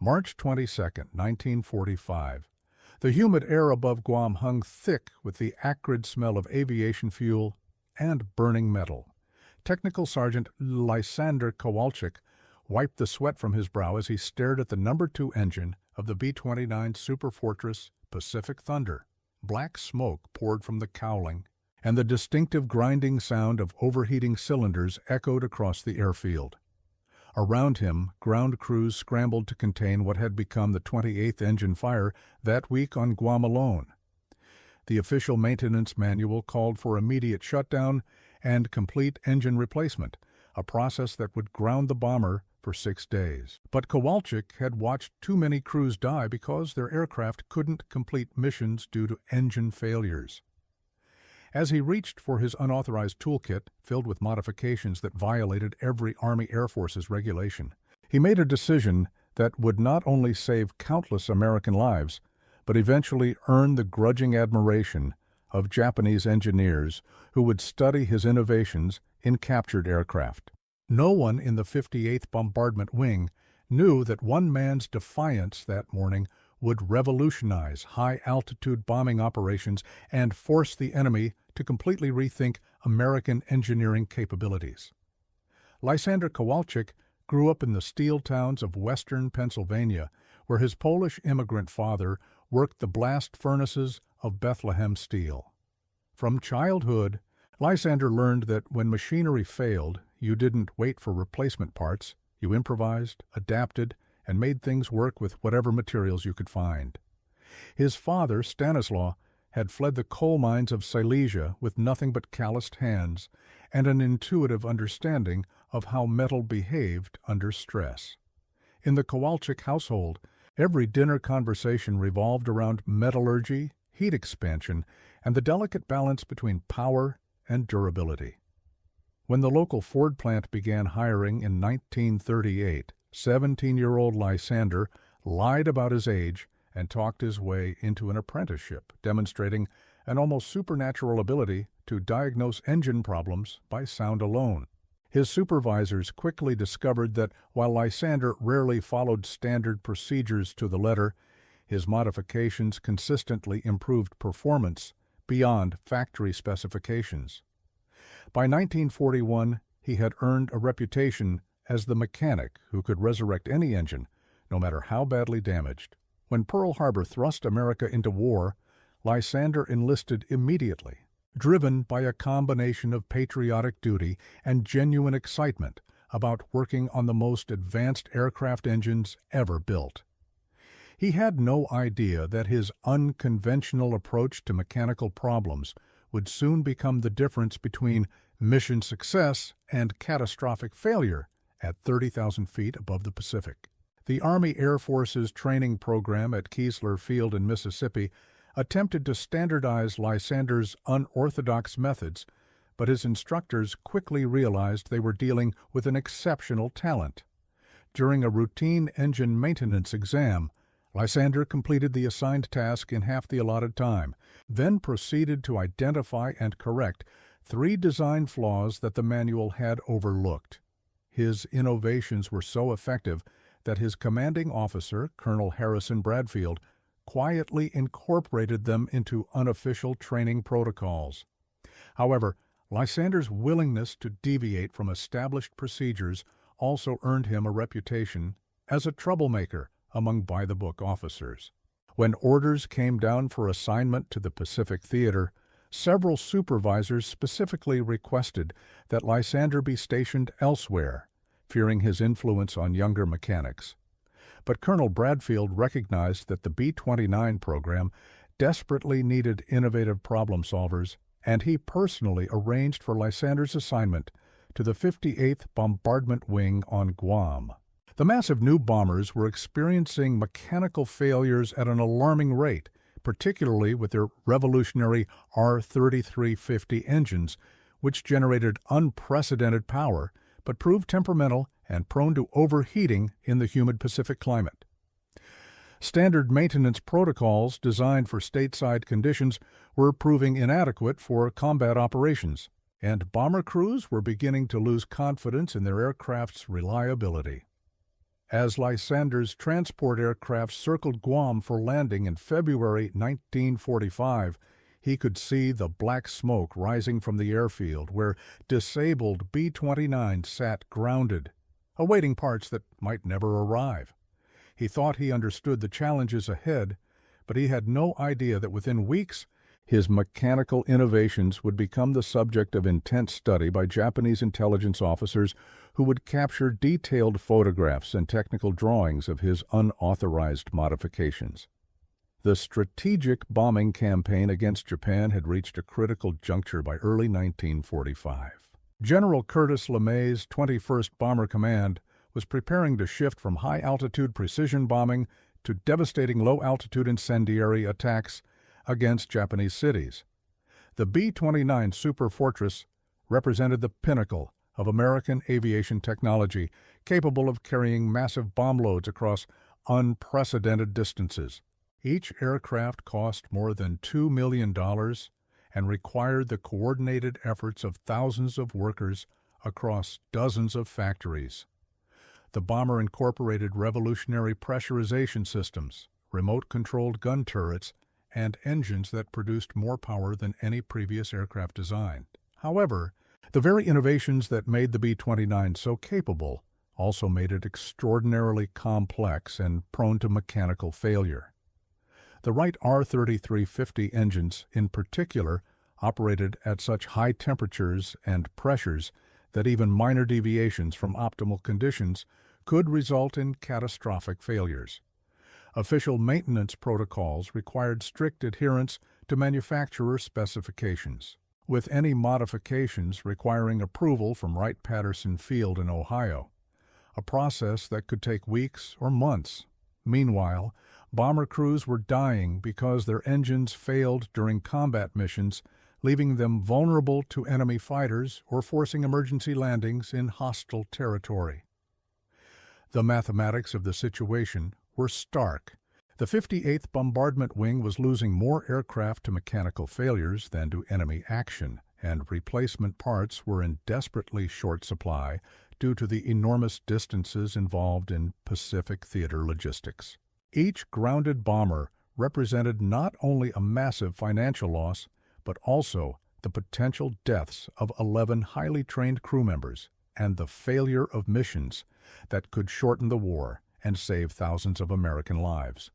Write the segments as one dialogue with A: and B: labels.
A: March 22, 1945. The humid air above Guam hung thick with the acrid smell of aviation fuel and burning metal. Technical Sergeant Lysander Kowalczyk wiped the sweat from his brow as he stared at the No. 2 engine of the B-29 Superfortress Pacific Thunder. Black smoke poured from the cowling, and the distinctive grinding sound of overheating cylinders echoed across the airfield. Around him, ground crews scrambled to contain what had become the 28th engine fire that week on Guam alone. The official maintenance manual called for immediate shutdown and complete engine replacement, a process that would ground the bomber for 6 days. But Kowalczyk had watched too many crews die because their aircraft couldn't complete missions due to engine failures. As he reached for his unauthorized toolkit, filled with modifications that violated every Army Air Force's regulation, he made a decision that would not only save countless American lives, but eventually earn the grudging admiration of Japanese engineers who would study his innovations in captured aircraft. No one in the 58th Bombardment Wing knew that one man's defiance that morning would revolutionize high-altitude bombing operations and force the enemy to completely rethink American engineering capabilities. Lysander Kowalczyk grew up in the steel towns of western Pennsylvania, where his Polish immigrant father worked the blast furnaces of Bethlehem Steel. From childhood, Lysander learned that when machinery failed, you didn't wait for replacement parts, you improvised, adapted, and made things work with whatever materials you could find. His father, Stanislaw, had fled the coal mines of Silesia with nothing but calloused hands and an intuitive understanding of how metal behaved under stress. In the Kowalczyk household, every dinner conversation revolved around metallurgy, heat expansion, and the delicate balance between power and durability. When the local Ford plant began hiring in 1938, 17-year-old Lysander lied about his age and talked his way into an apprenticeship, demonstrating an almost supernatural ability to diagnose engine problems by sound alone. His supervisors quickly discovered that while Lysander rarely followed standard procedures to the letter, his modifications consistently improved performance beyond factory specifications. By 1941, he had earned a reputation as the mechanic who could resurrect any engine, no matter how badly damaged. When Pearl Harbor thrust America into war, Lysander enlisted immediately, driven by a combination of patriotic duty and genuine excitement about working on the most advanced aircraft engines ever built. He had no idea that his unconventional approach to mechanical problems would soon become the difference between mission success and catastrophic failure at 30,000 feet above the Pacific. The Army Air Force's training program at Keesler Field in Mississippi attempted to standardize Lysander's unorthodox methods, but his instructors quickly realized they were dealing with an exceptional talent. During a routine engine maintenance exam, Lysander completed the assigned task in half the allotted time, then proceeded to identify and correct 3 design flaws that the manual had overlooked. His innovations were so effective that his commanding officer, Colonel Harrison Bradfield, quietly incorporated them into unofficial training protocols. However, Lysander's willingness to deviate from established procedures also earned him a reputation as a troublemaker among by-the-book officers. When orders came down for assignment to the Pacific Theater, several supervisors specifically requested that Lysander be stationed elsewhere, fearing his influence on younger mechanics. But Colonel Bradfield recognized that the B-29 program desperately needed innovative problem solvers, and he personally arranged for Lysander's assignment to the 58th Bombardment Wing on Guam. The massive new bombers were experiencing mechanical failures at an alarming rate, particularly with their revolutionary R-3350 engines, which generated unprecedented power, but proved temperamental and prone to overheating in the humid Pacific climate. Standard maintenance protocols designed for stateside conditions were proving inadequate for combat operations, and bomber crews were beginning to lose confidence in their aircraft's reliability. As Lysander's transport aircraft circled Guam for landing in February 1945, he could see the black smoke rising from the airfield where disabled B-29 sat grounded, awaiting parts that might never arrive. He thought he understood the challenges ahead, but he had no idea that within weeks, his mechanical innovations would become the subject of intense study by Japanese intelligence officers who would capture detailed photographs and technical drawings of his unauthorized modifications. The strategic bombing campaign against Japan had reached a critical juncture by early 1945. General Curtis LeMay's 21st Bomber Command was preparing to shift from high-altitude precision bombing to devastating low-altitude incendiary attacks against Japanese cities. The B-29 Superfortress represented the pinnacle of American aviation technology, capable of carrying massive bomb loads across unprecedented distances. Each aircraft cost more than $2 million and required the coordinated efforts of thousands of workers across dozens of factories. The bomber incorporated revolutionary pressurization systems, remote-controlled gun turrets, and engines that produced more power than any previous aircraft design. However, the very innovations that made the B-29 so capable also made it extraordinarily complex and prone to mechanical failure. The Wright R-3350 engines, in particular, operated at such high temperatures and pressures that even minor deviations from optimal conditions could result in catastrophic failures. Official maintenance protocols required strict adherence to manufacturer specifications, with any modifications requiring approval from Wright-Patterson Field in Ohio, a process that could take weeks or months. Meanwhile, bomber crews were dying because their engines failed during combat missions, leaving them vulnerable to enemy fighters or forcing emergency landings in hostile territory. The mathematics of the situation were stark. The 58th Bombardment Wing was losing more aircraft to mechanical failures than to enemy action, and replacement parts were in desperately short supply due to the enormous distances involved in Pacific theater logistics. Each grounded bomber represented not only a massive financial loss, but also the potential deaths of 11 highly trained crew members and the failure of missions that could shorten the war and save thousands of American lives.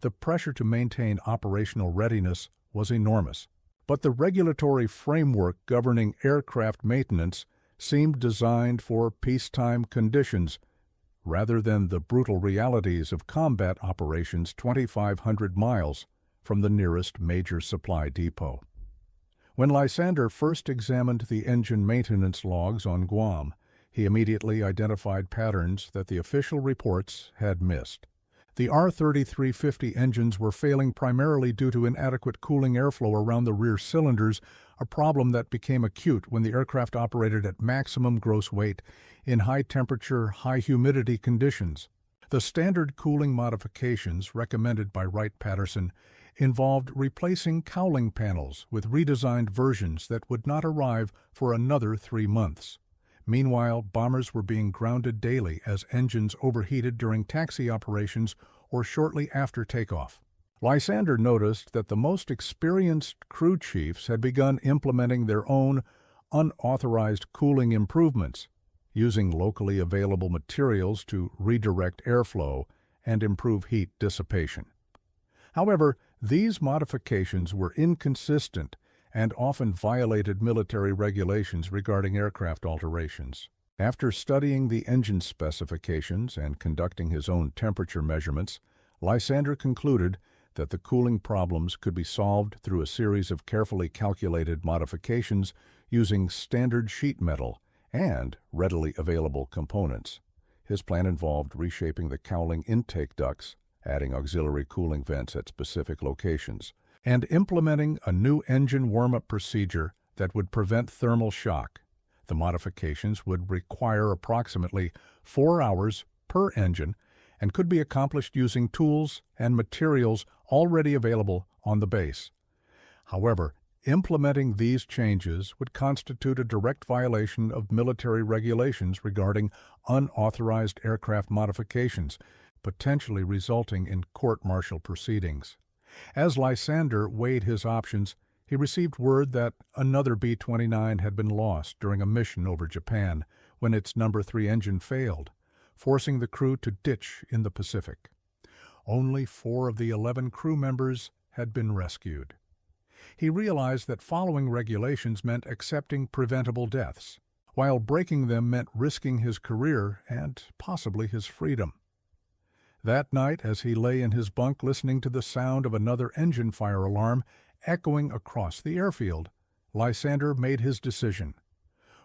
A: The pressure to maintain operational readiness was enormous, but the regulatory framework governing aircraft maintenance seemed designed for peacetime conditions rather than the brutal realities of combat operations 2,500 miles from the nearest major supply depot. When Lysander first examined the engine maintenance logs on Guam, he immediately identified patterns that the official reports had missed. The R-3350 engines were failing primarily due to inadequate cooling airflow around the rear cylinders, a problem that became acute when the aircraft operated at maximum gross weight in high-temperature, high-humidity conditions. The standard cooling modifications recommended by Wright-Patterson involved replacing cowling panels with redesigned versions that would not arrive for another 3 months. Meanwhile, bombers were being grounded daily as engines overheated during taxi operations or shortly after takeoff. Lysander noticed that the most experienced crew chiefs had begun implementing their own unauthorized cooling improvements, using locally available materials to redirect airflow and improve heat dissipation. However, these modifications were inconsistent and often violated military regulations regarding aircraft alterations. After studying the engine specifications and conducting his own temperature measurements, Lysander concluded that the cooling problems could be solved through a series of carefully calculated modifications using standard sheet metal and readily available components. His plan involved reshaping the cowling intake ducts, adding auxiliary cooling vents at specific locations, and implementing a new engine warm-up procedure that would prevent thermal shock. The modifications would require approximately 4 hours per engine and could be accomplished using tools and materials already available on the base. However, Implementing these changes would constitute a direct violation of military regulations regarding unauthorized aircraft modifications, potentially resulting in court-martial proceedings. As Lysander weighed his options, he received word that another B-29 had been lost during a mission over Japan when its No. 3 engine failed, forcing the crew to ditch in the Pacific. Only 4 of the 11 crew members had been rescued. He realized that following regulations meant accepting preventable deaths, while breaking them meant risking his career and possibly his freedom. That night, as he lay in his bunk listening to the sound of another engine fire alarm echoing across the airfield, Lysander made his decision.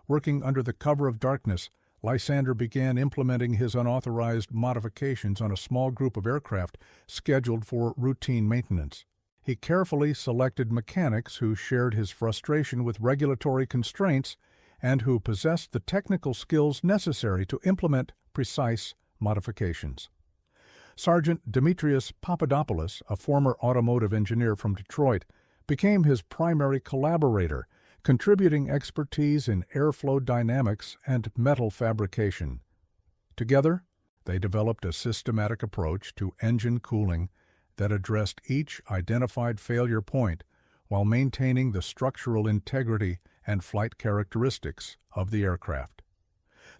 A: Working under the cover of darkness, Lysander began implementing his unauthorized modifications on a small group of aircraft scheduled for routine maintenance. He carefully selected mechanics who shared his frustration with regulatory constraints and who possessed the technical skills necessary to implement precise modifications. Sergeant Demetrius Papadopoulos, a former automotive engineer from Detroit, became his primary collaborator, contributing expertise in airflow dynamics and metal fabrication. Together, they developed a systematic approach to engine cooling that addressed each identified failure point while maintaining the structural integrity and flight characteristics of the aircraft.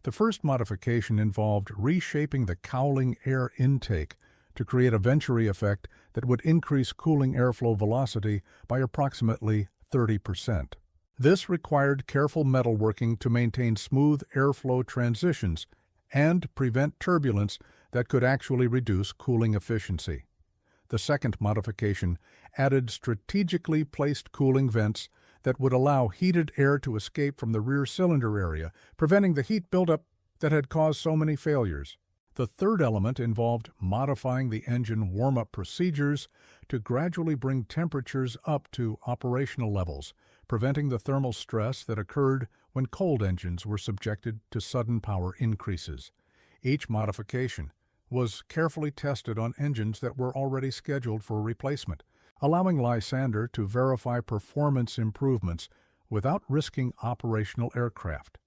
A: The first modification involved reshaping the cowling air intake to create a venturi effect that would increase cooling airflow velocity by approximately 30%. This required careful metalworking to maintain smooth airflow transitions and prevent turbulence that could actually reduce cooling efficiency. The second modification added strategically placed cooling vents that would allow heated air to escape from the rear cylinder area, preventing the heat buildup that had caused so many failures. The third element involved modifying the engine warm-up procedures to gradually bring temperatures up to operational levels, preventing the thermal stress that occurred when cold engines were subjected to sudden power increases. Each modification was carefully tested on engines that were already scheduled for replacement, allowing Lysander to verify performance improvements without risking operational aircraft.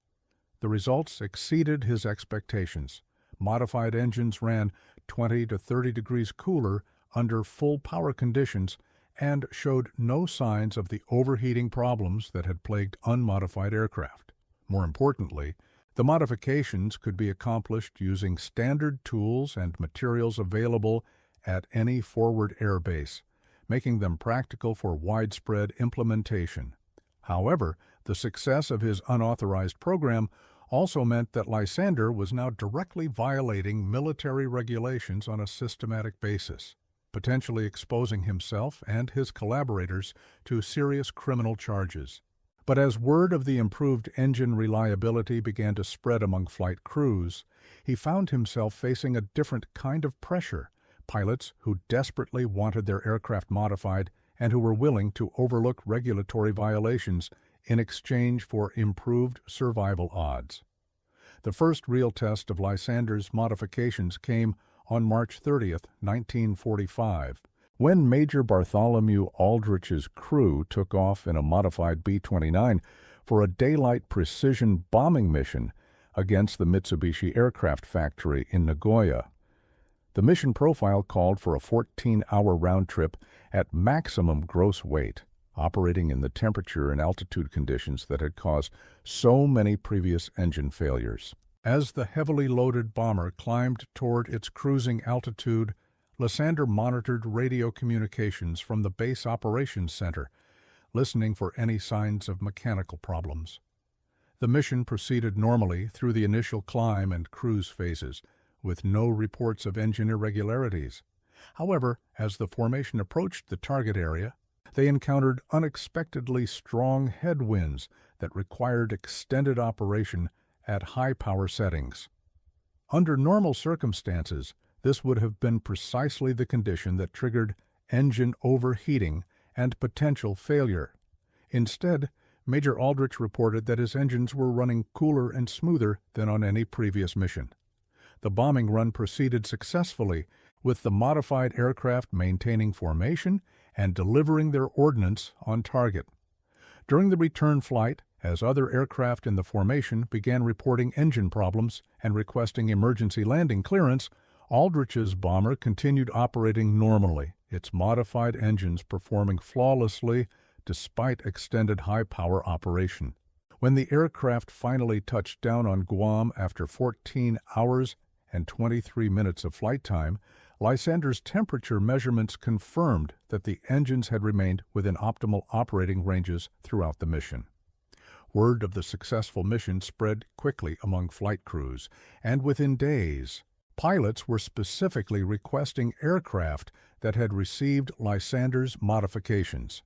A: The results exceeded his expectations. Modified engines ran 20 to 30 degrees cooler under full power conditions and showed no signs of the overheating problems that had plagued unmodified aircraft. More importantly, the modifications could be accomplished using standard tools and materials available at any forward air base, making them practical for widespread implementation. However, the success of his unauthorized program also meant that Lysander was now directly violating military regulations on a systematic basis, potentially exposing himself and his collaborators to serious criminal charges. But as word of the improved engine reliability began to spread among flight crews, he found himself facing a different kind of pressure: pilots who desperately wanted their aircraft modified and who were willing to overlook regulatory violations in exchange for improved survival odds. The first real test of Lysander's modifications came on March 30, 1945, when Major Bartholomew Aldrich's crew took off in a modified B-29 for a daylight precision bombing mission against the Mitsubishi Aircraft Factory in Nagoya. The mission profile called for a 14-hour round trip at maximum gross weight, operating in the temperature and altitude conditions that had caused so many previous engine failures. As the heavily loaded bomber climbed toward its cruising altitude, Lysander monitored radio communications from the base operations center, listening for any signs of mechanical problems. The mission proceeded normally through the initial climb and cruise phases, with no reports of engine irregularities. However, as the formation approached the target area, they encountered unexpectedly strong headwinds that required extended operation at high power settings. Under normal circumstances, this would have been precisely the condition that triggered engine overheating and potential failure. Instead, Major Aldrich reported that his engines were running cooler and smoother than on any previous mission. The bombing run proceeded successfully, with the modified aircraft maintaining formation and delivering their ordnance on target. During the return flight, as other aircraft in the formation began reporting engine problems and requesting emergency landing clearance, Aldrich's bomber continued operating normally, its modified engines performing flawlessly despite extended high-power operation. When the aircraft finally touched down on Guam after 14 hours and 23 minutes of flight time, Lysander's temperature measurements confirmed that the engines had remained within optimal operating ranges throughout the mission. Word of the successful mission spread quickly among flight crews, and within days, pilots were specifically requesting aircraft that had received Lysander's modifications.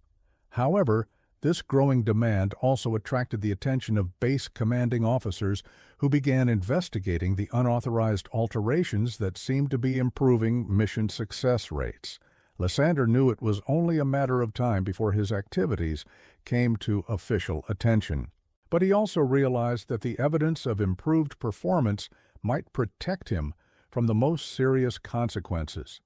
A: However, this growing demand also attracted the attention of base commanding officers who began investigating the unauthorized alterations that seemed to be improving mission success rates. Lysander knew it was only a matter of time before his activities came to official attention. But he also realized that the evidence of improved performance might protect him from the most serious consequences.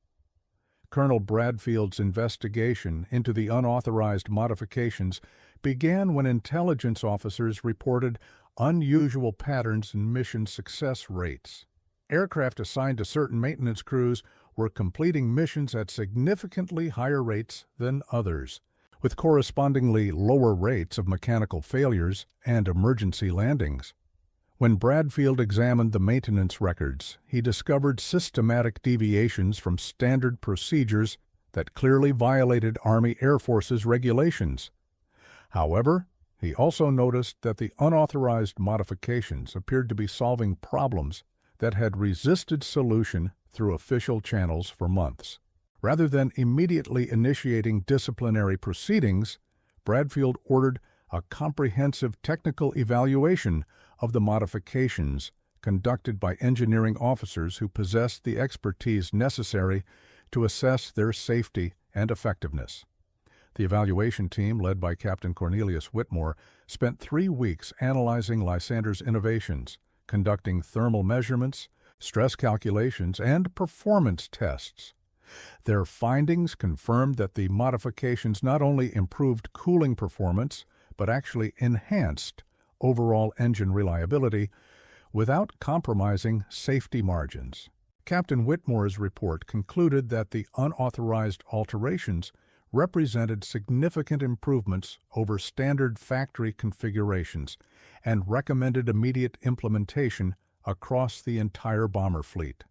A: Colonel Bradfield's investigation into the unauthorized modifications began when intelligence officers reported unusual patterns in mission success rates. Aircraft assigned to certain maintenance crews were completing missions at significantly higher rates than others, with correspondingly lower rates of mechanical failures and emergency landings. When Bradfield examined the maintenance records, he discovered systematic deviations from standard procedures that clearly violated Army Air Force's regulations. However, he also noticed that the unauthorized modifications appeared to be solving problems that had resisted solution through official channels for months. Rather than immediately initiating disciplinary proceedings, Bradfield ordered a comprehensive technical evaluation of the modifications conducted by engineering officers who possessed the expertise necessary to assess their safety and effectiveness. The evaluation team, led by Captain Cornelius Whitmore, spent 3 weeks analyzing Lysander's innovations, conducting thermal measurements, stress calculations, and performance tests. Their findings confirmed that the modifications not only improved cooling performance, but actually enhanced overall engine reliability without compromising safety margins. Captain Whitmore's report concluded that the unauthorized alterations represented significant improvements over standard factory configurations and recommended immediate implementation across the entire bomber fleet.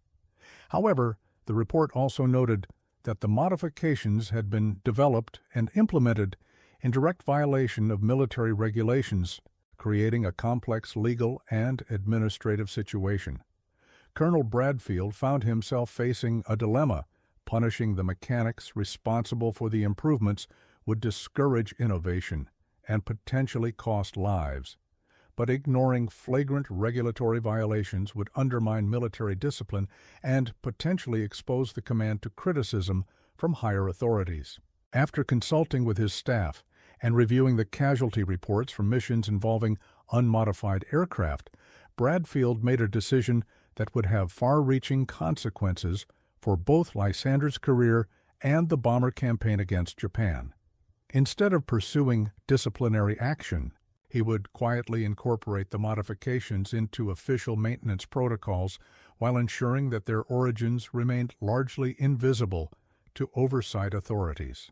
A: However, the report also noted that the modifications had been developed and implemented in direct violation of military regulations, creating a complex legal and administrative situation. Colonel Bradfield found himself facing a dilemma. Punishing the mechanics responsible for the improvements would discourage innovation and potentially cost lives, but ignoring flagrant regulatory violations would undermine military discipline and potentially expose the command to criticism from higher authorities. After consulting with his staff and reviewing the casualty reports from missions involving unmodified aircraft, Bradfield made a decision that would have far-reaching consequences for both Lysander's career and the bomber campaign against Japan. Instead of pursuing disciplinary action, he would quietly incorporate the modifications into official maintenance protocols while ensuring that their origins remained largely invisible to oversight authorities.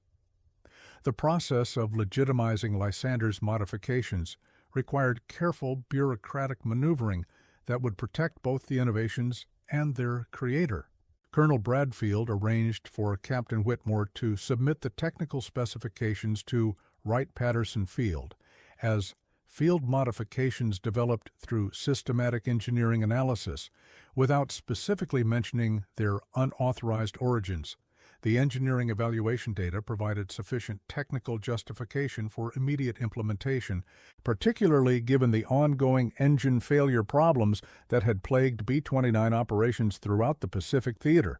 A: The process of legitimizing Lysander's modifications required careful bureaucratic maneuvering that would protect both the innovations and their creator. Colonel Bradfield arranged for Captain Whitmore to submit the technical specifications to Wright-Patterson Field, as field modifications developed through systematic engineering analysis, without specifically mentioning their unauthorized origins. The engineering evaluation data provided sufficient technical justification for immediate implementation, particularly given the ongoing engine failure problems that had plagued B-29 operations throughout the Pacific Theater.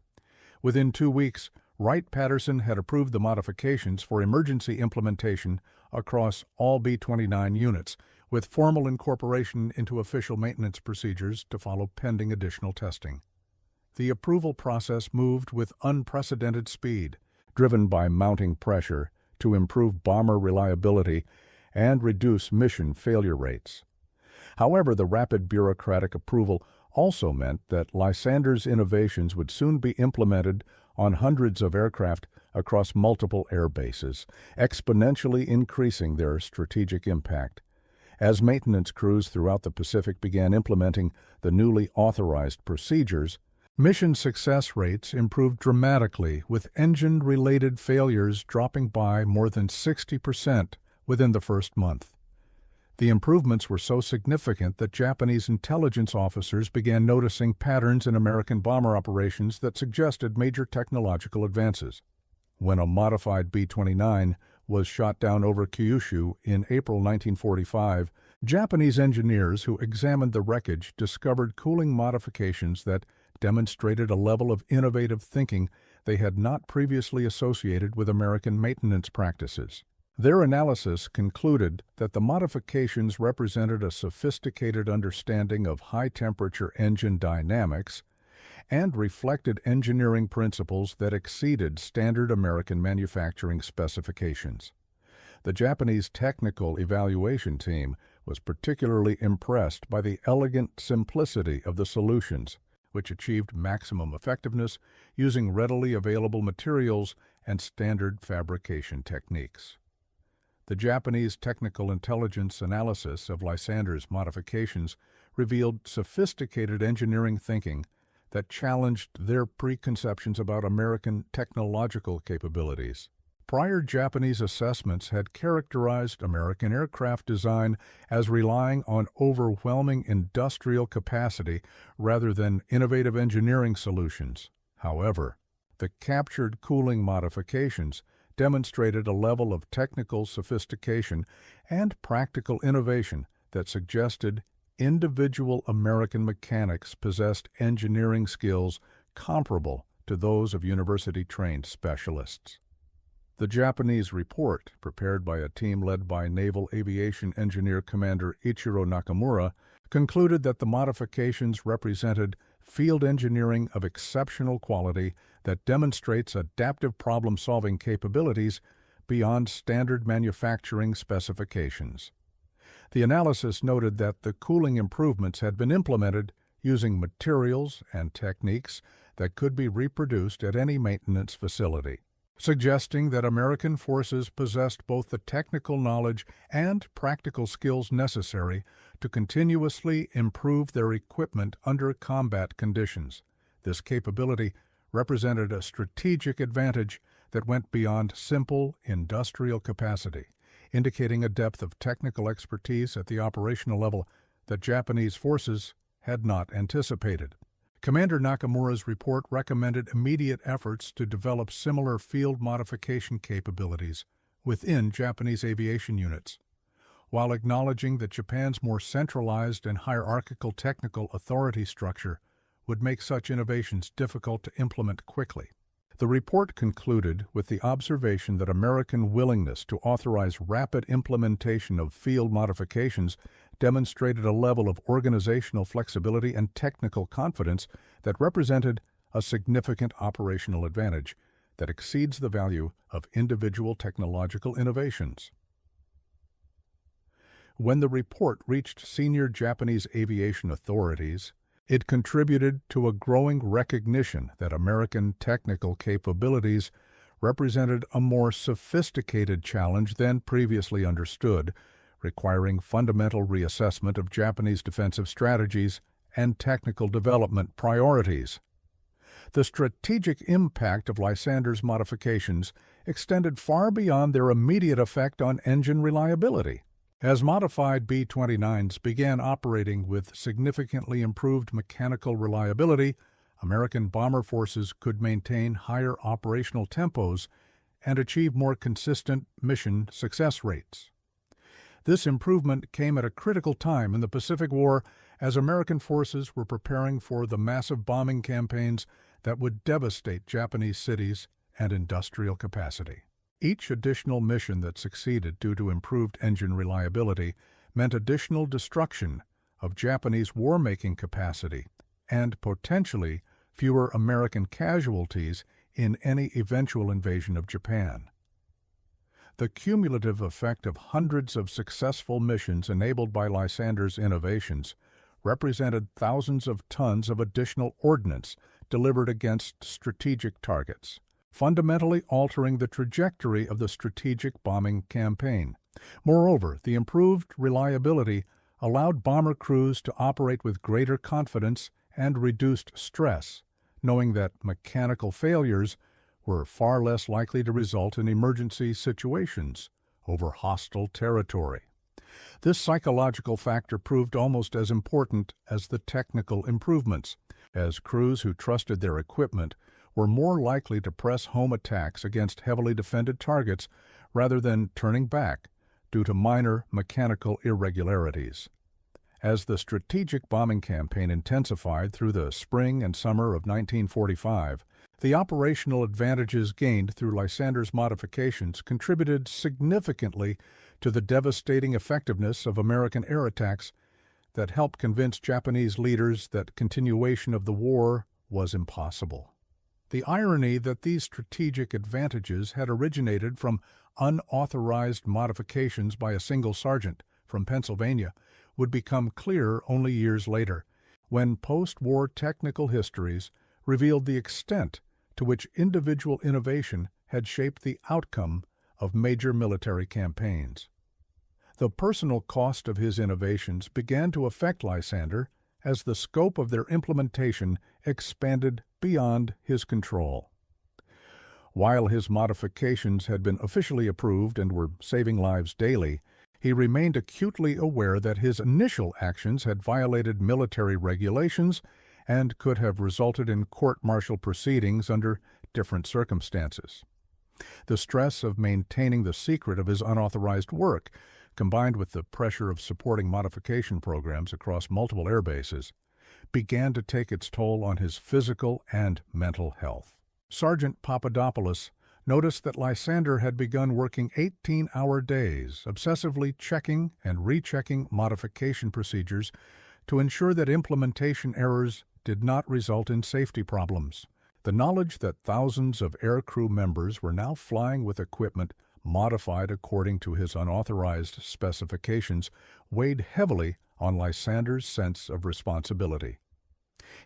A: Within 2 weeks, Wright-Patterson had approved the modifications for emergency implementation across all B-29 units, with formal incorporation into official maintenance procedures to follow pending additional testing. The approval process moved with unprecedented speed, driven by mounting pressure to improve bomber reliability and reduce mission failure rates. However, the rapid bureaucratic approval also meant that Lysander's innovations would soon be implemented on hundreds of aircraft across multiple air bases, exponentially increasing their strategic impact. As maintenance crews throughout the Pacific began implementing the newly authorized procedures, mission success rates improved dramatically, with engine-related failures dropping by more than 60% within the first month. The improvements were so significant that Japanese intelligence officers began noticing patterns in American bomber operations that suggested major technological advances. When a modified B-29 was shot down over Kyushu in April 1945, Japanese engineers who examined the wreckage discovered cooling modifications that demonstrated a level of innovative thinking they had not previously associated with American maintenance practices. Their analysis concluded that the modifications represented a sophisticated understanding of high-temperature engine dynamics and reflected engineering principles that exceeded standard American manufacturing specifications. The Japanese technical evaluation team was particularly impressed by the elegant simplicity of the solutions, which achieved maximum effectiveness using readily available materials and standard fabrication techniques. The Japanese technical intelligence analysis of Lysander's modifications revealed sophisticated engineering thinking that challenged their preconceptions about American technological capabilities. Prior Japanese assessments had characterized American aircraft design as relying on overwhelming industrial capacity rather than innovative engineering solutions. However, the captured cooling modifications demonstrated a level of technical sophistication and practical innovation that suggested individual American mechanics possessed engineering skills comparable to those of university-trained specialists. The Japanese report, prepared by a team led by Naval Aviation Engineer Commander Ichiro Nakamura, concluded that the modifications represented field engineering of exceptional quality that demonstrates adaptive problem-solving capabilities beyond standard manufacturing specifications. The analysis noted that the cooling improvements had been implemented using materials and techniques that could be reproduced at any maintenance facility, suggesting that American forces possessed both the technical knowledge and practical skills necessary to continuously improve their equipment under combat conditions. This capability represented a strategic advantage that went beyond simple industrial capacity, indicating a depth of technical expertise at the operational level that Japanese forces had not anticipated. Commander Nakamura's report recommended immediate efforts to develop similar field modification capabilities within Japanese aviation units, while acknowledging that Japan's more centralized and hierarchical technical authority structure would make such innovations difficult to implement quickly. The report concluded with the observation that American willingness to authorize rapid implementation of field modifications demonstrated a level of organizational flexibility and technical confidence that represented a significant operational advantage that exceeds the value of individual technological innovations. When the report reached senior Japanese aviation authorities, it contributed to a growing recognition that American technical capabilities represented a more sophisticated challenge than previously understood, requiring fundamental reassessment of Japanese defensive strategies and technical development priorities. The strategic impact of Lysander's modifications extended far beyond their immediate effect on engine reliability. As modified B-29s began operating with significantly improved mechanical reliability, American bomber forces could maintain higher operational tempos and achieve more consistent mission success rates. This improvement came at a critical time in the Pacific War as American forces were preparing for the massive bombing campaigns that would devastate Japanese cities and industrial capacity. Each additional mission that succeeded due to improved engine reliability meant additional destruction of Japanese war-making capacity and potentially fewer American casualties in any eventual invasion of Japan. The cumulative effect of hundreds of successful missions enabled by Lysander's innovations represented thousands of tons of additional ordnance delivered against strategic targets, fundamentally altering the trajectory of the strategic bombing campaign. Moreover, the improved reliability allowed bomber crews to operate with greater confidence and reduced stress, knowing that mechanical failures were far less likely to result in emergency situations over hostile territory. This psychological factor proved almost as important as the technical improvements, as crews who trusted their equipment were more likely to press home attacks against heavily defended targets rather than turning back due to minor mechanical irregularities. As the strategic bombing campaign intensified through the spring and summer of 1945, the operational advantages gained through Lysander's modifications contributed significantly to the devastating effectiveness of American air attacks that helped convince Japanese leaders that continuation of the war was impossible. The irony that these strategic advantages had originated from unauthorized modifications by a single sergeant from Pennsylvania would become clear only years later, when post-war technical histories revealed the extent to which individual innovation had shaped the outcome of major military campaigns. The personal cost of his innovations began to affect Lysander as the scope of their implementation expanded beyond his control. While his modifications had been officially approved and were saving lives daily, he remained acutely aware that his initial actions had violated military regulations and could have resulted in court-martial proceedings under different circumstances. The stress of maintaining the secret of his unauthorized work, combined with the pressure of supporting modification programs across multiple air bases, began to take its toll on his physical and mental health. Sergeant Papadopoulos noticed that Lysander had begun working 18-hour days, obsessively checking and rechecking modification procedures to ensure that implementation errors did not result in safety problems. The knowledge that thousands of aircrew members were now flying with equipment modified according to his unauthorized specifications weighed heavily on Lysander's sense of responsibility.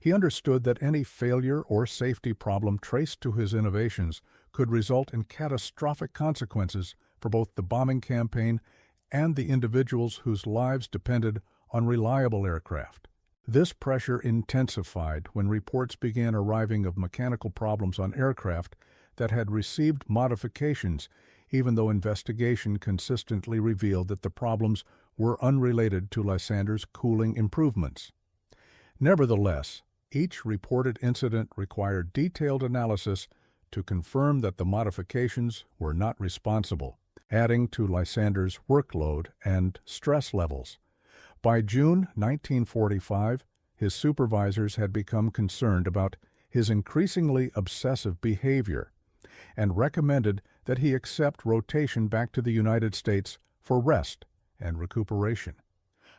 A: He understood that any failure or safety problem traced to his innovations could result in catastrophic consequences for both the bombing campaign and the individuals whose lives depended on reliable aircraft. This pressure intensified when reports began arriving of mechanical problems on aircraft that had received modifications, even though investigation consistently revealed that the problems were unrelated to Lysander's cooling improvements. Nevertheless, each reported incident required detailed analysis to confirm that the modifications were not responsible, adding to Lysander's workload and stress levels. By June 1945, his supervisors had become concerned about his increasingly obsessive behavior and recommended that he accept rotation back to the United States for rest and recuperation.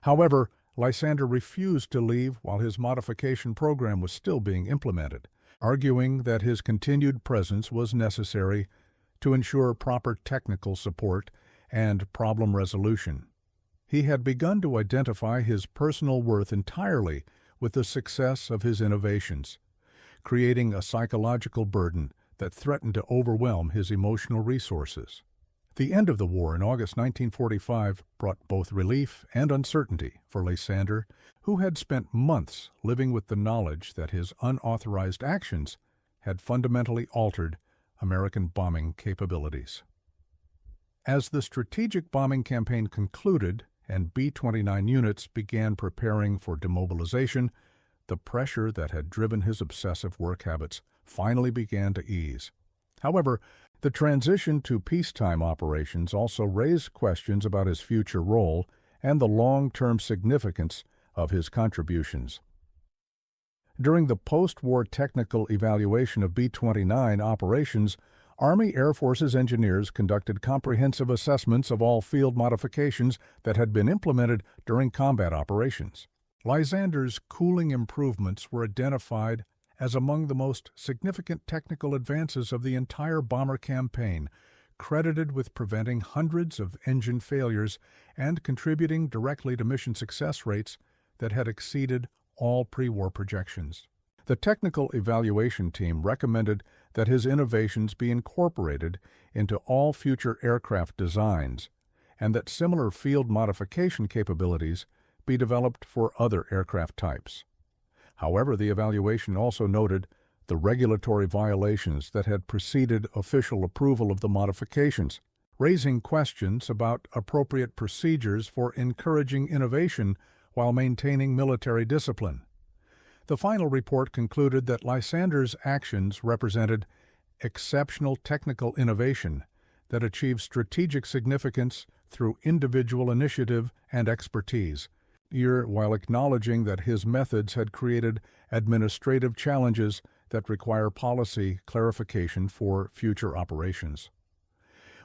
A: However, Lysander refused to leave while his modification program was still being implemented, arguing that his continued presence was necessary to ensure proper technical support and problem resolution. He had begun to identify his personal worth entirely with the success of his innovations, creating a psychological burden that threatened to overwhelm his emotional resources. The end of the war in August 1945 brought both relief and uncertainty for Lysander, who had spent months living with the knowledge that his unauthorized actions had fundamentally altered American bombing capabilities. As the strategic bombing campaign concluded and B-29 units began preparing for demobilization, the pressure that had driven his obsessive work habits finally began to ease. However, the transition to peacetime operations also raised questions about his future role and the long-term significance of his contributions. During the post-war technical evaluation of B-29 operations, Army Air Forces engineers conducted comprehensive assessments of all field modifications that had been implemented during combat operations. Lysander's cooling improvements were identified as among the most significant technical advances of the entire bomber campaign, credited with preventing hundreds of engine failures and contributing directly to mission success rates that had exceeded all pre-war projections. The technical evaluation team recommended that his innovations be incorporated into all future aircraft designs, and that similar field modification capabilities be developed for other aircraft types. However, the evaluation also noted the regulatory violations that had preceded official approval of the modifications, raising questions about appropriate procedures for encouraging innovation while maintaining military discipline. The final report concluded that Lysander's actions represented exceptional technical innovation that achieved strategic significance through individual initiative and expertise, while acknowledging that his methods had created administrative challenges that require policy clarification for future operations.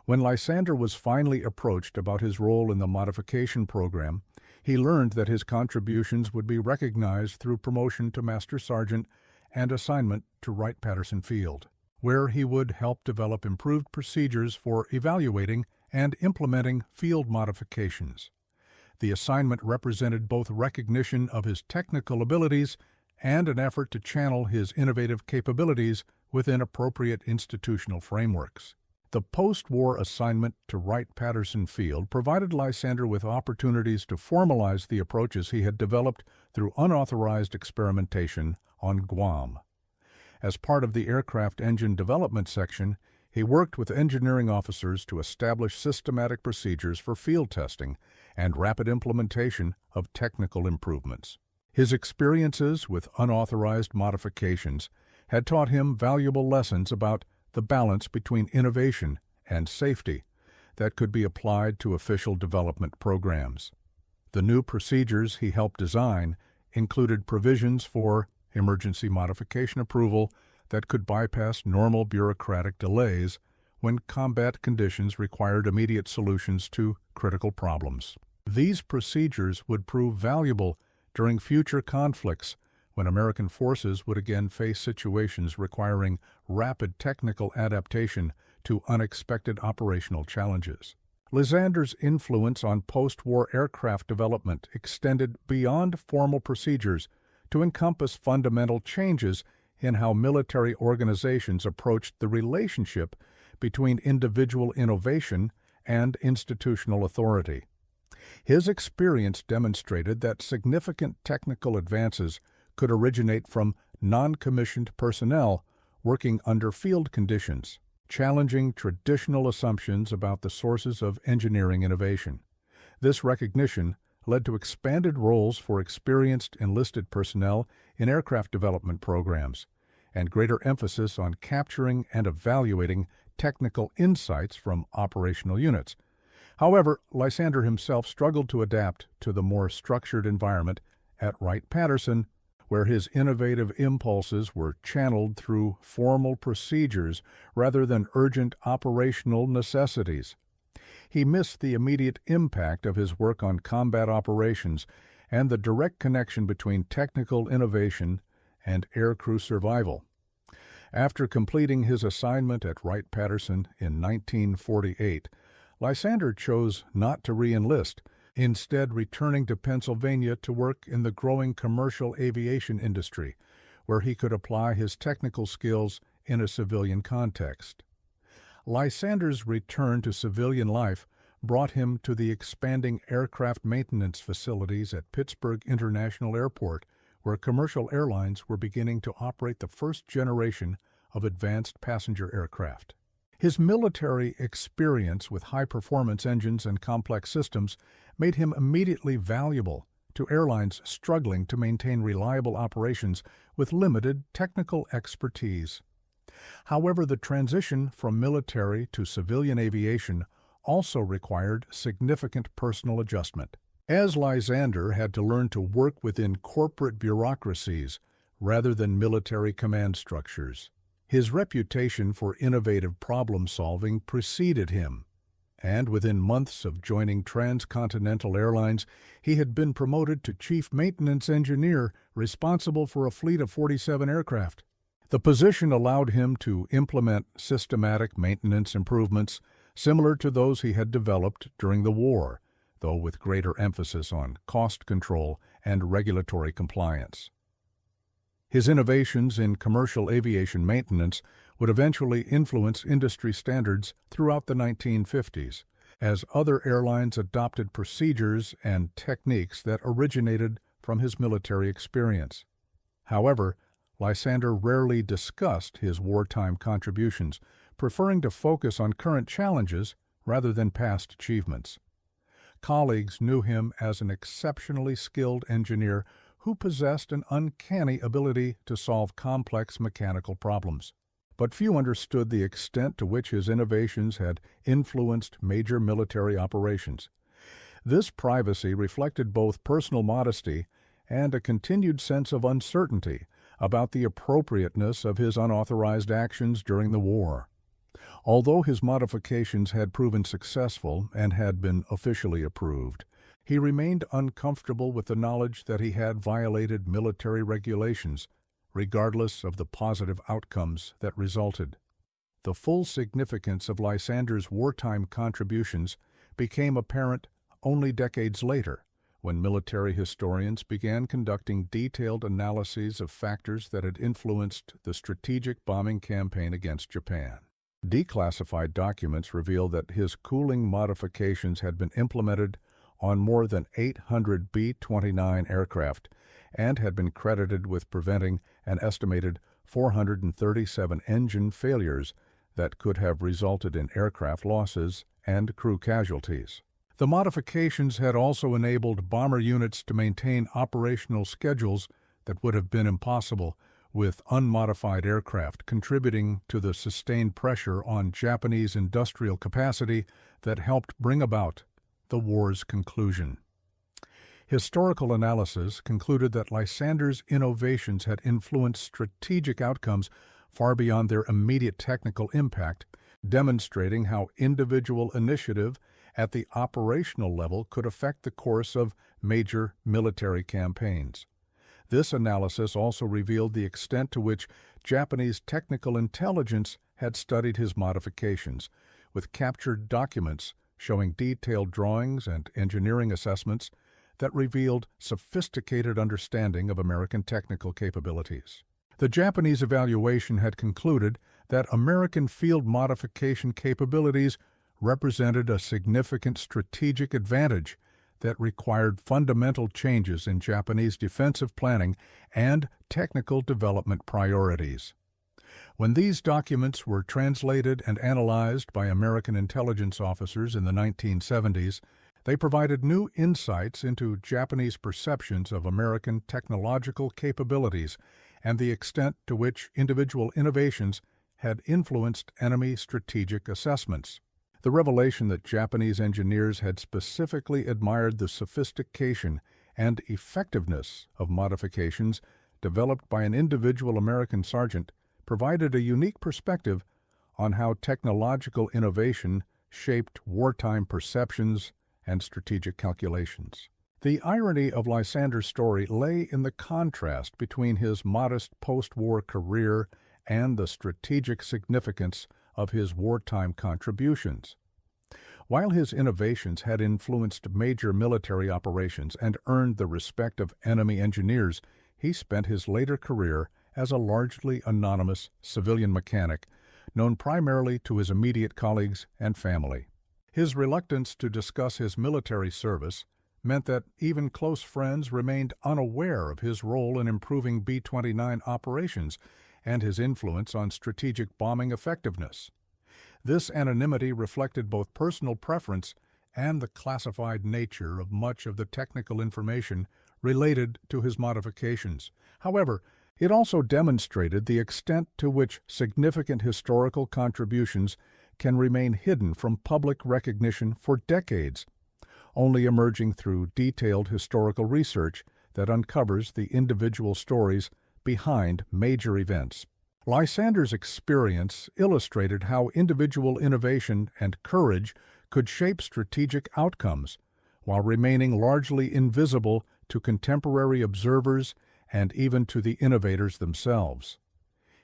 A: When Lysander was finally approached about his role in the modification program, he learned that his contributions would be recognized through promotion to Master Sergeant and assignment to Wright-Patterson Field, where he would help develop improved procedures for evaluating and implementing field modifications. The assignment represented both recognition of his technical abilities and an effort to channel his innovative capabilities within appropriate institutional frameworks. The post-war assignment to Wright-Patterson Field provided Lysander with opportunities to formalize the approaches he had developed through unauthorized experimentation on Guam. As part of the aircraft engine development section, he worked with engineering officers to establish systematic procedures for field testing and rapid implementation of technical improvements. His experiences with unauthorized modifications had taught him valuable lessons about the balance between innovation and safety that could be applied to official development programs. The new procedures he helped design included provisions for emergency modification approval that could bypass normal bureaucratic delays when combat conditions required immediate solutions to critical problems. These procedures would prove valuable during future conflicts when American forces would again face situations requiring rapid technical adaptation to unexpected operational challenges. Lysander's influence on post-war aircraft development extended beyond formal procedures to encompass fundamental changes in how military organizations approached the relationship between individual innovation and institutional authority. His experience demonstrated that significant technical advances could originate from non-commissioned personnel working under field conditions, challenging traditional assumptions about the sources of engineering innovation. This recognition led to expanded roles for experienced enlisted personnel in aircraft development programs, and greater emphasis on capturing and evaluating technical insights from operational units. However, Lysander himself struggled to adapt to the more structured environment at Wright-Patterson, where his innovative impulses were channeled through formal procedures rather than urgent operational necessities. He missed the immediate impact of his work on combat operations and the direct connection between technical innovation and aircrew survival. After completing his assignment at Wright-Patterson in 1948, Lysander chose not to re-enlist, instead returning to Pennsylvania to work in the growing commercial aviation industry, where he could apply his technical skills in a civilian context. Lysander's return to civilian life brought him to the expanding aircraft maintenance facilities at Pittsburgh International Airport, where commercial airlines were beginning to operate the first generation of advanced passenger aircraft. His military experience with high-performance engines and complex systems made him immediately valuable to airlines struggling to maintain reliable operations with limited technical expertise. However, the transition from military to civilian aviation also required significant personal adjustment, as Lysander had to learn to work within corporate bureaucracies rather than military command structures. His reputation for innovative problem-solving preceded him, and within months of joining Transcontinental Airlines, he had been promoted to Chief Maintenance Engineer responsible for a fleet of 47 aircraft. The position allowed him to implement systematic maintenance improvements similar to those he had developed during the war, though with greater emphasis on cost control and regulatory compliance. His innovations in commercial aviation maintenance would eventually influence industry standards throughout the 1950s, as other airlines adopted procedures and techniques that originated from his military experience. However, Lysander rarely discussed his wartime contributions, preferring to focus on current challenges rather than past achievements. Colleagues knew him as an exceptionally skilled engineer who possessed an uncanny ability to solve complex mechanical problems. But few understood the extent to which his innovations had influenced major military operations. This privacy reflected both personal modesty and a continued sense of uncertainty about the appropriateness of his unauthorized actions during the war. Although his modifications had proven successful and had been officially approved, he remained uncomfortable with the knowledge that he had violated military regulations, regardless of the positive outcomes that resulted. The full significance of Lysander's wartime contributions became apparent only decades later, when military historians began conducting detailed analyses of factors that had influenced the strategic bombing campaign against Japan. Declassified documents reveal that his cooling modifications had been implemented on more than 800 B-29 aircraft and had been credited with preventing an estimated 437 engine failures that could have resulted in aircraft losses and crew casualties. The modifications had also enabled bomber units to maintain operational schedules that would have been impossible with unmodified aircraft, contributing to the sustained pressure on Japanese industrial capacity that helped bring about the war's conclusion. Historical analysis concluded that Lysander's innovations had influenced strategic outcomes far beyond their immediate technical impact, demonstrating how individual initiative at the operational level could affect the course of major military campaigns. This analysis also revealed the extent to which Japanese technical intelligence had studied his modifications, with captured documents showing detailed drawings and engineering assessments that revealed sophisticated understanding of American technical capabilities. The Japanese evaluation had concluded that American field modification capabilities represented a significant strategic advantage that required fundamental changes in Japanese defensive planning and technical development priorities. When these documents were translated and analyzed by American intelligence officers in the 1970s, they provided new insights into Japanese perceptions of American technological capabilities and the extent to which individual innovations had influenced enemy strategic assessments. The revelation that Japanese engineers had specifically admired the sophistication and effectiveness of modifications developed by an individual American sergeant provided a unique perspective on how technological innovation shaped wartime perceptions and strategic calculations. The irony of Lysander's story lay in the contrast between his modest post-war career and the strategic significance of his wartime contributions. While his innovations had influenced major military operations and earned the respect of enemy engineers, he spent his later career as a largely anonymous civilian mechanic, known primarily to his immediate colleagues and family. His reluctance to discuss his military service meant that even close friends remained unaware of his role in improving B-29 operations and his influence on strategic bombing effectiveness. This anonymity reflected both personal preference and the classified nature of much of the technical information related to his modifications. However, it also demonstrated the extent to which significant historical contributions can remain hidden from public recognition for decades, only emerging through detailed historical research that uncovers the individual stories behind major events. Lysander's experience illustrated how individual innovation and courage could shape strategic outcomes, while remaining largely invisible to contemporary observers and even to the innovators themselves.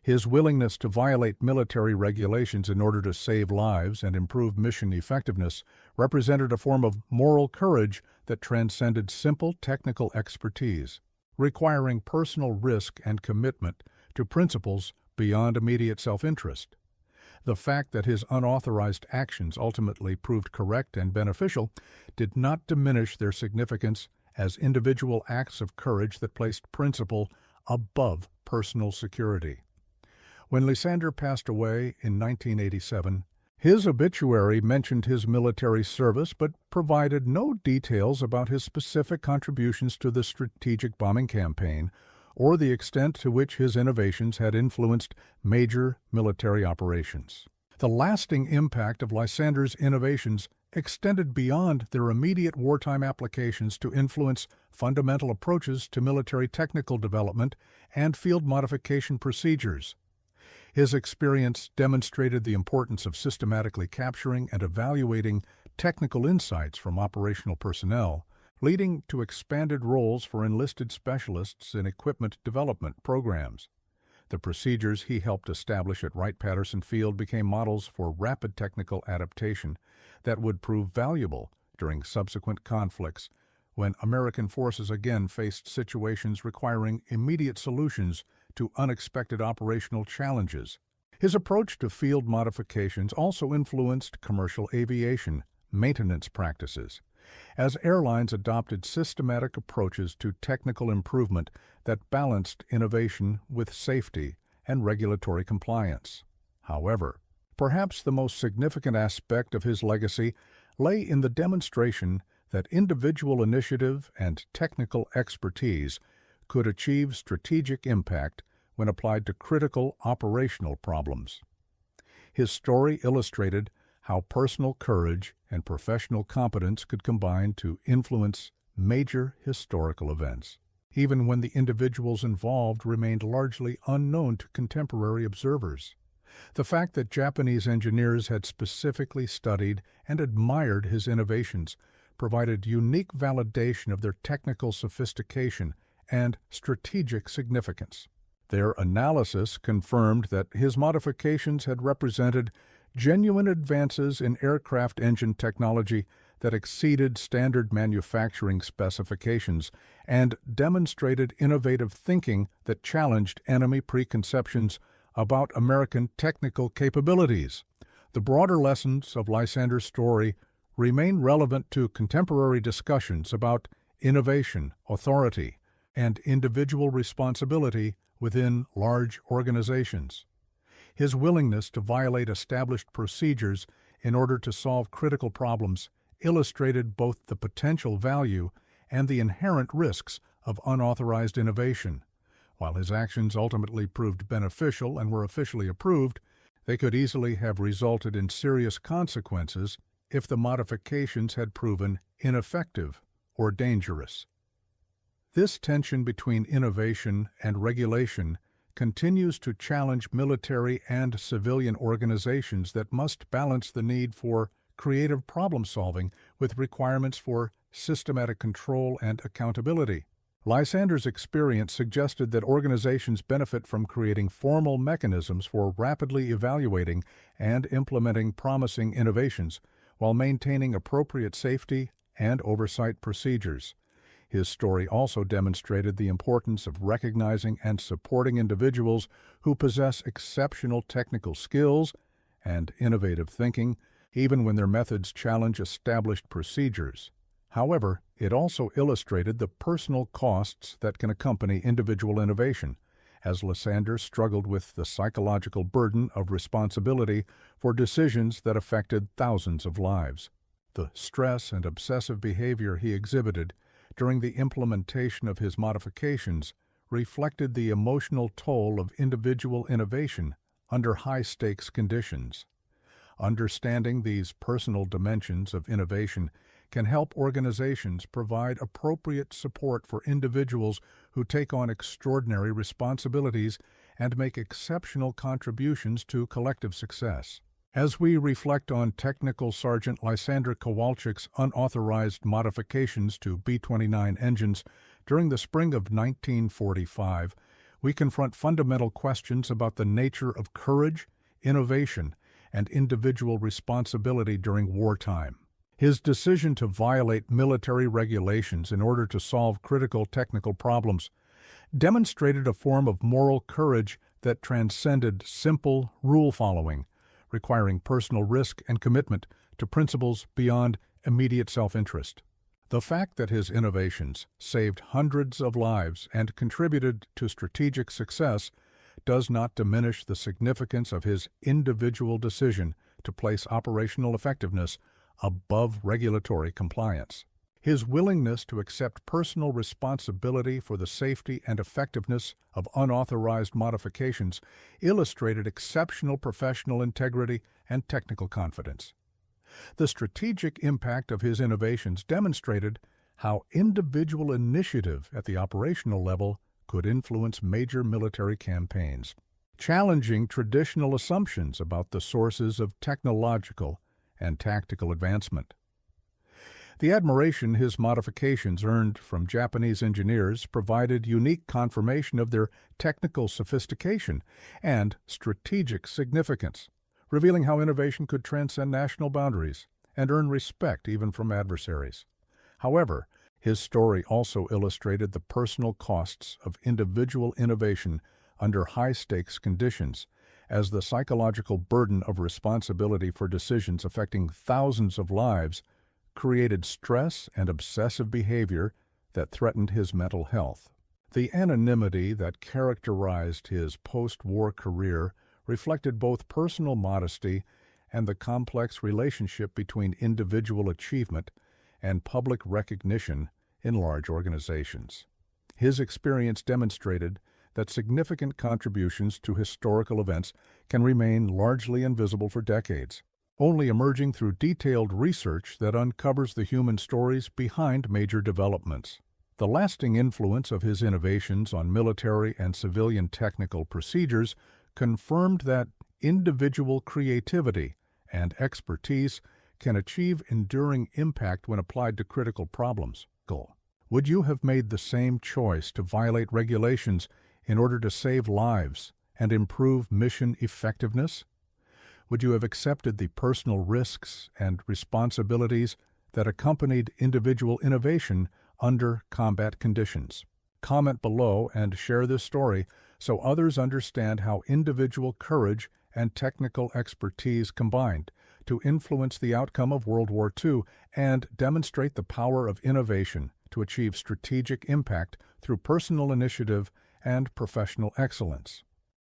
A: His willingness to violate military regulations in order to save lives and improve mission effectiveness represented a form of moral courage that transcended simple technical expertise, requiring personal risk and commitment to principles beyond immediate self-interest. The fact that his unauthorized actions ultimately proved correct and beneficial did not diminish their significance as individual acts of courage that placed principle above personal security. When Lysander passed away in 1987, his obituary mentioned his military service but provided no details about his specific contributions to the strategic bombing campaign or the extent to which his innovations had influenced major military operations. The lasting impact of Lysander's innovations extended beyond their immediate wartime applications to influence fundamental approaches to military technical development and field modification procedures. His experience demonstrated the importance of systematically capturing and evaluating technical insights from operational personnel, leading to expanded roles for enlisted specialists in equipment development programs. The procedures he helped establish at Wright-Patterson Field became models for rapid technical adaptation that would prove valuable during subsequent conflicts when American forces again faced situations requiring immediate solutions to unexpected operational challenges. His approach to field modifications also influenced commercial aviation maintenance practices, as airlines adopted systematic approaches to technical improvement that balanced innovation with safety and regulatory compliance. However, perhaps the most significant aspect of his legacy lay in the demonstration that individual initiative and technical expertise could achieve strategic impact when applied to critical operational problems. His story illustrated how personal courage and professional competence could combine to influence major historical events, even when the individuals involved remained largely unknown to contemporary observers. The fact that Japanese engineers had specifically studied and admired his innovations provided unique validation of their technical sophistication and strategic significance. Their analysis confirmed that his modifications had represented genuine advances in aircraft engine technology that exceeded standard manufacturing specifications and demonstrated innovative thinking that challenged enemy preconceptions about American technical capabilities. The broader lessons of Lysander's story remain relevant to contemporary discussions about innovation, authority, and individual responsibility within large organizations. His willingness to violate established procedures in order to solve critical problems illustrated both the potential value and the inherent risks of unauthorized innovation. While his actions ultimately proved beneficial and were officially approved, they could easily have resulted in serious consequences if the modifications had proven ineffective or dangerous. This tension between innovation and regulation continues to challenge military and civilian organizations that must balance the need for creative problem-solving with requirements for systematic control and accountability. Lysander's experience suggested that organizations benefit from creating formal mechanisms for rapidly evaluating and implementing promising innovations while maintaining appropriate safety and oversight procedures. His story also demonstrated the importance of recognizing and supporting individuals who possess exceptional technical skills and innovative thinking, even when their methods challenge established procedures. However, it also illustrated the personal costs that can accompany individual innovation, as Lysander struggled with the psychological burden of responsibility for decisions that affected thousands of lives. The stress and obsessive behavior he exhibited during the implementation of his modifications reflected the emotional toll of individual innovation under high-stakes conditions. Understanding these personal dimensions of innovation can help organizations provide appropriate support for individuals who take on extraordinary responsibilities and make exceptional contributions to collective success. As we reflect on Technical Sergeant Lysander Kowalczyk's unauthorized modifications to B-29 engines during the spring of 1945, we confront fundamental questions about the nature of courage, innovation, and individual responsibility during wartime. His decision to violate military regulations in order to solve critical technical problems demonstrated a form of moral courage that transcended simple rule-following, requiring personal risk and commitment to principles beyond immediate self-interest. The fact that his innovations saved hundreds of lives and contributed to strategic success does not diminish the significance of his individual decision to place operational effectiveness above regulatory compliance. His willingness to accept personal responsibility for the safety and effectiveness of unauthorized modifications illustrated exceptional professional integrity and technical confidence. The strategic impact of his innovations demonstrated how individual initiative at the operational level could influence major military campaigns, challenging traditional assumptions about the sources of technological and tactical advancement. The admiration his modifications earned from Japanese engineers provided unique confirmation of their technical sophistication and strategic significance, revealing how innovation could transcend national boundaries and earn respect even from adversaries. However, his story also illustrated the personal costs of individual innovation under high-stakes conditions, as the psychological burden of responsibility for decisions affecting thousands of lives created stress and obsessive behavior that threatened his mental health. The anonymity that characterized his post-war career reflected both personal modesty and the complex relationship between individual achievement and public recognition in large organizations. His experience demonstrated that significant contributions to historical events can remain largely invisible for decades, only emerging through detailed research that uncovers the human stories behind major developments. The lasting influence of his innovations on military and civilian technical procedures confirmed that individual creativity and expertise can achieve enduring impact when applied to critical problems. Would you have made the same choice to violate regulations in order to save lives and improve mission effectiveness? Would you have accepted the personal risks and responsibilities that accompanied individual innovation under combat conditions? Comment below and share this story so others understand how individual courage and technical expertise combined to influence the outcome of World War II and demonstrate the power of innovation to achieve strategic impact through personal initiative and professional excellence.